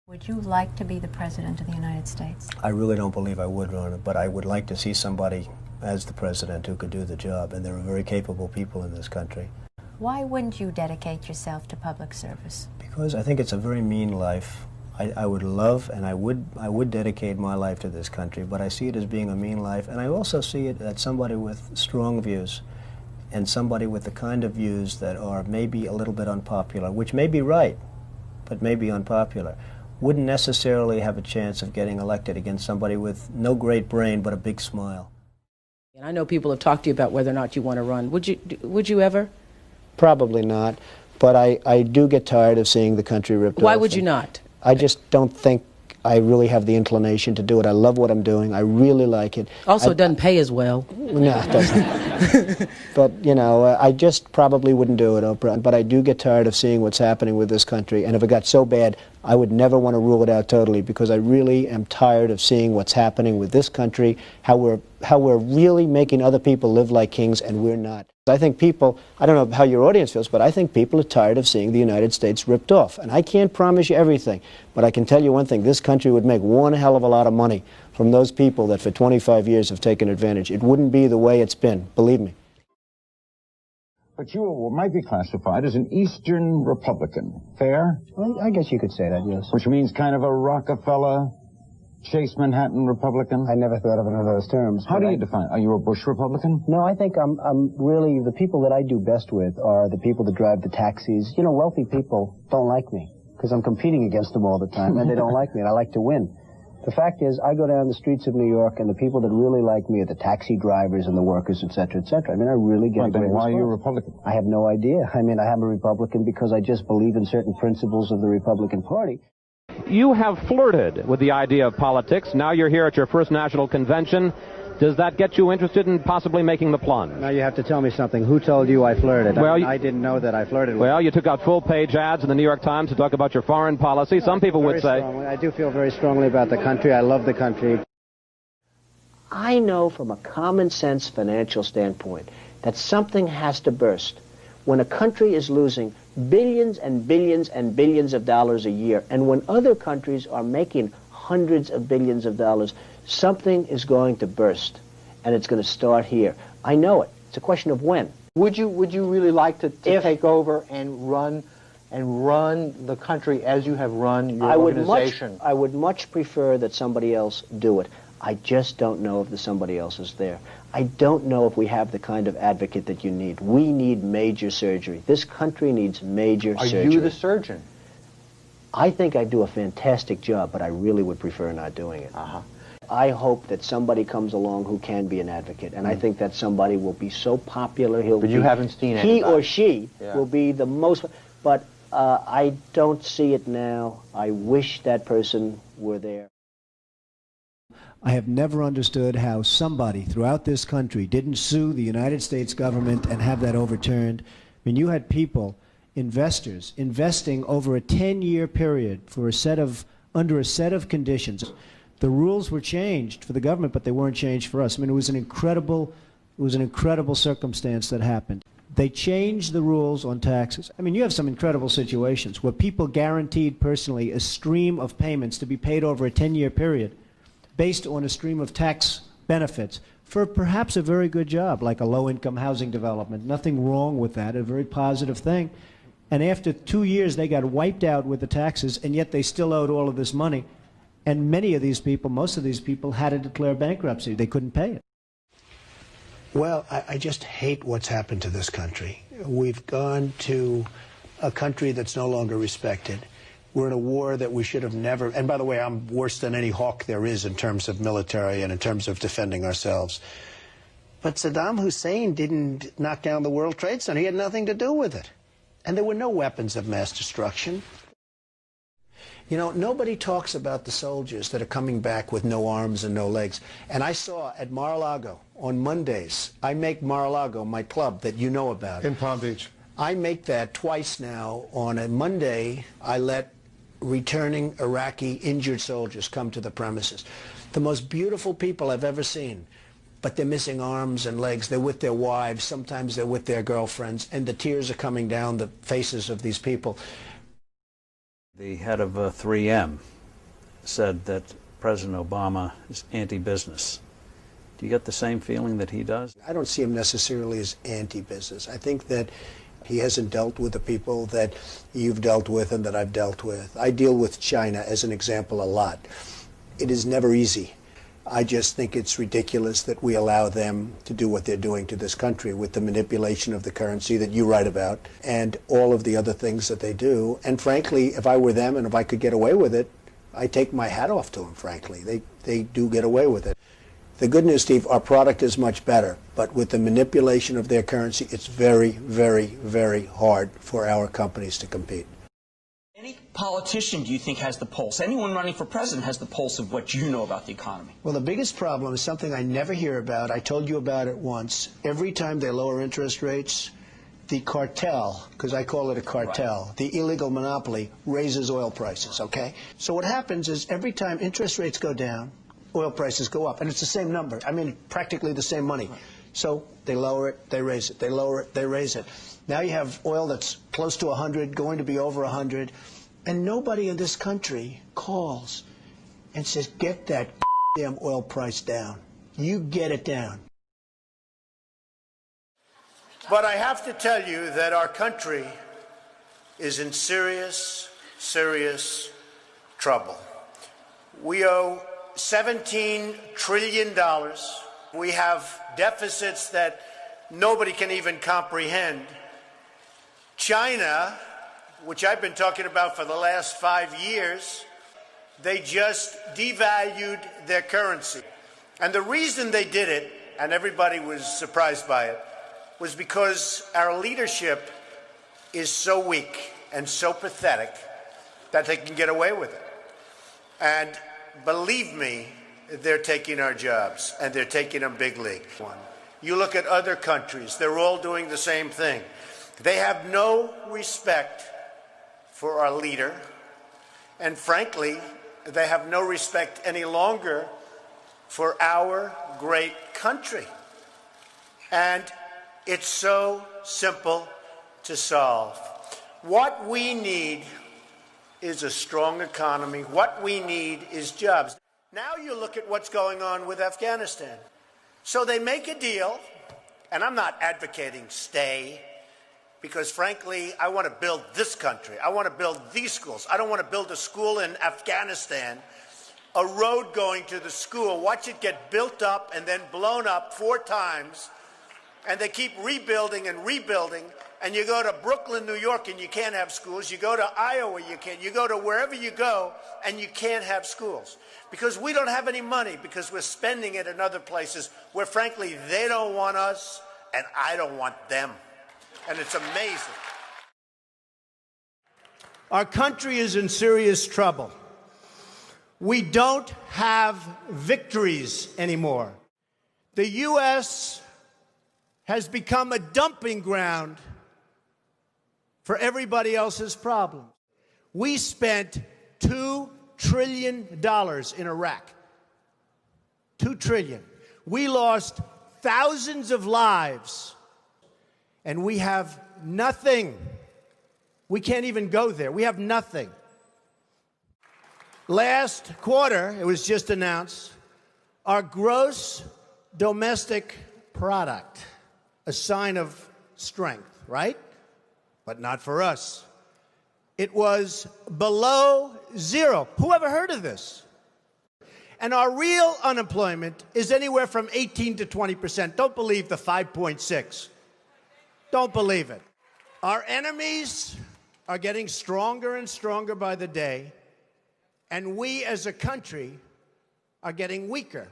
Would you like to be the President of the United States? I really don't believe I would run it, but I would like to see somebody as the President who could do the job, and there are very capable people in this country. Why wouldn't you dedicate yourself to public service? Because I think it's a very mean life. I would love and I would dedicate my life to this country, but I see it as being a mean life, and I also see it as somebody with strong views and somebody with the kind of views that are maybe a little bit unpopular, which may be right, but may be unpopular, wouldn't necessarily have a chance of getting elected against somebody with no great brain but a big smile. And I know people have talked to you about whether or not you want to run. Would you ever? Probably not, but I do get tired of seeing the country ripped off. Why would you not? I just don't think I really have the inclination to do it. I love what I'm doing. I really like it. Also, it doesn't pay as well. No, it doesn't. But, you know, I just probably wouldn't do it, Oprah. But I do get tired of seeing what's happening with this country. And if it got so bad, I would never want to rule it out totally, because I really am tired of seeing what's happening with this country, how we're really making other people live like kings, and we're not. I think people, I don't know how your audience feels, but I think people are tired of seeing the United States ripped off. And I can't promise you everything, but I can tell you one thing: this country would make one hell of a lot of money from those people that for 25 years have taken advantage. It wouldn't be the way it's been, believe me. But you might be classified as an Eastern Republican. Fair? Well, I guess you could say that, yes. Which means kind of a Rockefeller, Chase Manhattan Republican? I never thought of it in those terms. How do you define it? Are you a Bush Republican? No, I think I'm really, the people that I do best with are the people that drive the taxis. You know, wealthy people don't like me because I'm competing against them all the time, and they don't like me, and I like to win. The fact is, I go down the streets of New York, and the people that really like me are the taxi drivers and the workers, et cetera, et cetera. I mean, I really get a great response. Why are you a Republican? I have no idea. I mean, I am a Republican because I just believe in certain principles of the Republican Party. You have flirted with the idea of politics. Now you're here at your first national convention. Does that get you interested in possibly making the plunge? Now you have to tell me something. Who told you I flirted? Well, I didn't know that I flirted with. Well, you took out full-page ads in the New York Times to talk about your foreign policy. Some people would say... I do feel very strongly about the country. I love the country. I know from a common-sense financial standpoint that something has to burst. When a country is losing billions and billions and billions of dollars a year, and when other countries are making hundreds of billions of dollars, something is going to burst, and it's going to start here. I know it. It's a question of when. Would you really like to take over and run the country as you have run your organization? I would much prefer that somebody else do it. I just don't know if somebody else is there. I don't know if we have the kind of advocate that you need. We need major surgery. This country needs major surgery. Are you the surgeon? I think I do a fantastic job, but I really would prefer not doing it. I hope that somebody comes along who can be an advocate, and I think that somebody will be so popular, But you haven't seen anybody. He or she will be the most, but I don't see it now. I wish that person were there. I have never understood how somebody throughout this country didn't sue the United States government and have that overturned. I mean, you had people, investors, investing over a 10-year period for under a set of conditions. The rules were changed for the government, but they weren't changed for us. I mean, it was an incredible circumstance that happened. They changed the rules on taxes. I mean, you have some incredible situations where people guaranteed personally a stream of payments to be paid over a 10-year period based on a stream of tax benefits for perhaps a very good job, like a low-income housing development. Nothing wrong with that, a very positive thing. And after 2 years, they got wiped out with the taxes, and yet they still owed all of this money. And many of these people, most of these people, had to declare bankruptcy. They couldn't pay it. Well, I just hate what's happened to this country. We've gone to a country that's no longer respected. We're in a war that we should have never... And by the way, I'm worse than any hawk there is in terms of military and in terms of defending ourselves. But Saddam Hussein didn't knock down the World Trade Center. He had nothing to do with it. And there were no weapons of mass destruction. You know, nobody talks about the soldiers that are coming back with no arms and no legs. And I saw at Mar-a-Lago on Mondays, I make Mar-a-Lago my club that you know about. In Palm Beach. I make that twice now. On a Monday, I let returning Iraqi injured soldiers come to the premises. The most beautiful people I've ever seen, but they're missing arms and legs. They're with their wives. Sometimes they're with their girlfriends, and the tears are coming down the faces of these people. The head of 3M said that President Obama is anti-business. Do you get the same feeling that he does? I don't see him necessarily as anti-business. I think that he hasn't dealt with the people that you've dealt with and that I've dealt with. I deal with China, as an example, a lot. It is never easy. I just think it's ridiculous that we allow them to do what they're doing to this country with the manipulation of the currency that you write about and all of the other things that they do. And frankly, if I were them and if I could get away with it, I'd take my hat off to them, frankly. They do get away with it. The good news, Steve, our product is much better, but with the manipulation of their currency, it's very, very, very hard for our companies to compete. Any politician, do you think, has the pulse? Anyone running for president has the pulse of what you know about the economy? Well, the biggest problem is something I never hear about. I told you about it once. Every time they lower interest rates, the cartel, because I call it a cartel, right, the illegal monopoly, raises oil prices, okay? So what happens is every time interest rates go down, oil prices go up. And it's the same number. I mean, practically the same money. Right. So they lower it, they raise it. They lower it, they raise it. Now you have oil that's close to 100, going to be over 100. And nobody in this country calls and says, get that damn oil price down. You get it down. But I have to tell you that our country is in serious, serious trouble. We owe $17 trillion. We have deficits that nobody can even comprehend. China, which I've been talking about for the last 5 years, they just devalued their currency. And the reason they did it, and everybody was surprised by it, was because our leadership is so weak and so pathetic that they can get away with it. And believe me, they're taking our jobs, and they're taking them big league. You look at other countries, they're all doing the same thing. They have no respect for our leader, and frankly, they have no respect any longer for our great country. And it's so simple to solve. What we need is a strong economy. What we need is jobs. Now you look at what's going on with Afghanistan. So they make a deal, and I'm not advocating stay, because frankly, I want to build this country. I want to build these schools. I don't want to build a school in Afghanistan, a road going to the school, watch it get built up and then blown up 4 times, and they keep rebuilding and rebuilding. And you go to Brooklyn, New York, and you can't have schools. You go to Iowa, you can't. You go to wherever you go, and you can't have schools. Because we don't have any money, because we're spending it in other places where, frankly, they don't want us, and I don't want them. And it's amazing. Our country is in serious trouble. We don't have victories anymore. The U.S. has become a dumping ground for everybody else's problems. We spent $2 trillion in Iraq. $2 trillion. We lost thousands of lives, and we have nothing. We can't even go there. We have nothing. Last quarter, it was just announced, our gross domestic product, a sign of strength, right? But not for us. It was below zero. Who ever heard of this? And our real unemployment is anywhere from 18 to 20%. Don't believe the 5.6. Don't believe it. Our enemies are getting stronger and stronger by the day, and we as a country are getting weaker.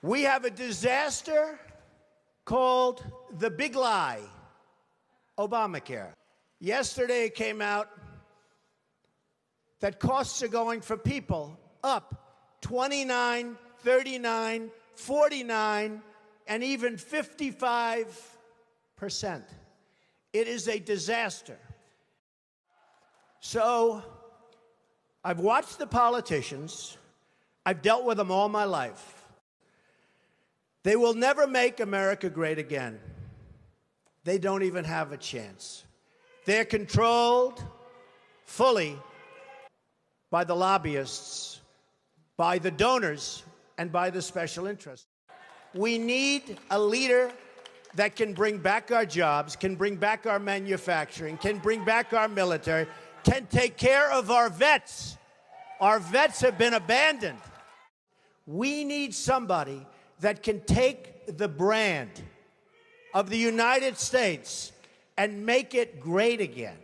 We have a disaster called the big lie, Obamacare. Yesterday it came out that costs are going for people up 29, 39, 49, and even 55%. It is a disaster. So I've watched the politicians. I've dealt with them all my life. They will never make America great again. They don't even have a chance. They're controlled fully by the lobbyists, by the donors, and by the special interests. We need a leader that can bring back our jobs, can bring back our manufacturing, can bring back our military, can take care of our vets. Our vets have been abandoned. We need somebody that can take the brand of the United States and make it great again.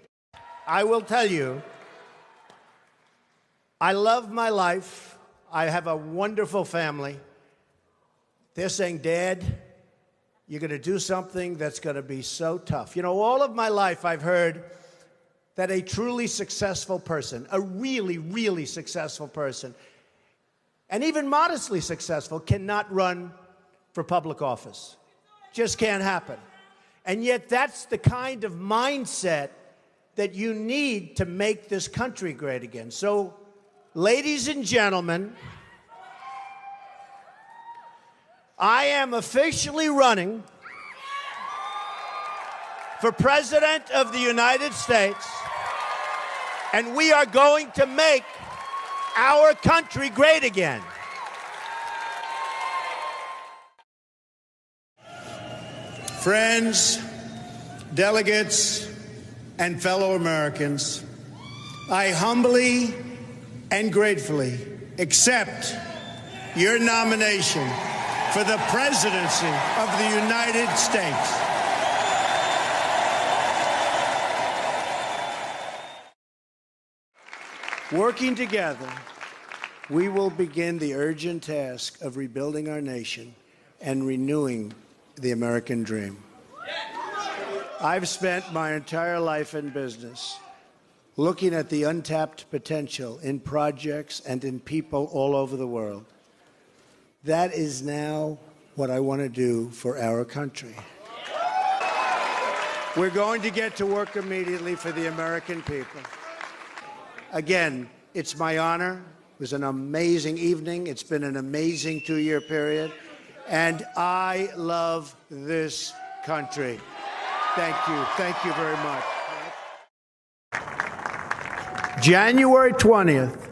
I will tell you, I love my life. I have a wonderful family. They're saying, Dad, you're going to do something that's going to be so tough. You know, all of my life I've heard that a truly successful person, a really, really successful person, and even modestly successful, cannot run for public office. Just can't happen. And yet that's the kind of mindset that you need to make this country great again. So, ladies and gentlemen, I am officially running for President of the United States, and we are going to make our country great again. Friends, delegates, and fellow Americans, I humbly and gratefully accept your nomination for the presidency of the United States. Working together, we will begin the urgent task of rebuilding our nation and renewing the American dream. I've spent my entire life in business looking at the untapped potential in projects and in people all over the world. That is now what I want to do for our country. We're going to get to work immediately for the American people. Again, it's my honor. It was an amazing evening. It's been an amazing 2-year period. And I love this country. Thank you. Thank you very much. January 20th,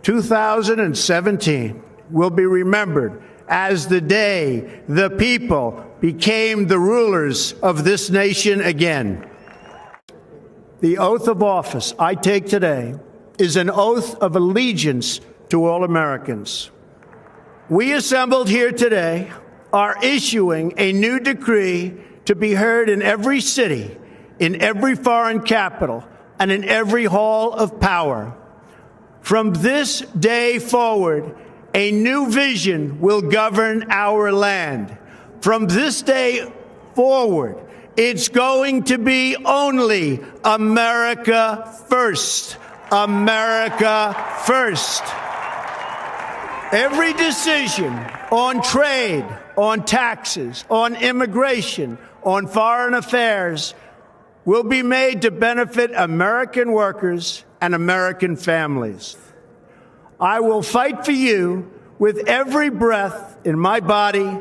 2017 will be remembered as the day the people became the rulers of this nation again. The oath of office I take today is an oath of allegiance to all Americans. We assembled here today are issuing a new decree to be heard in every city, in every foreign capital, and in every hall of power. From this day forward, a new vision will govern our land. From this day forward, it's going to be only America first. America first. Every decision on trade, on taxes, on immigration, on foreign affairs will be made to benefit American workers and American families. I will fight for you with every breath in my body,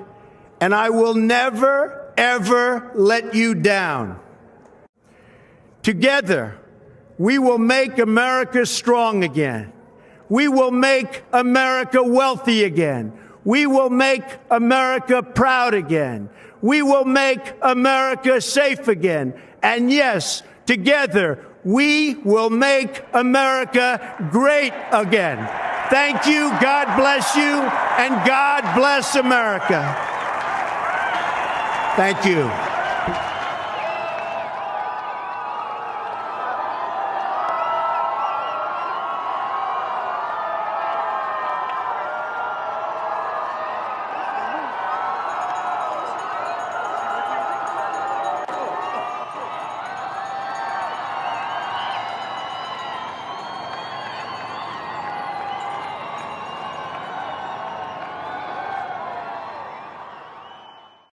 and I will never, ever let you down. Together, we will make America strong again. We will make America wealthy again. We will make America proud again. We will make America safe again. And yes, together, we will make America great again. Thank you, God bless you, and God bless America. Thank you.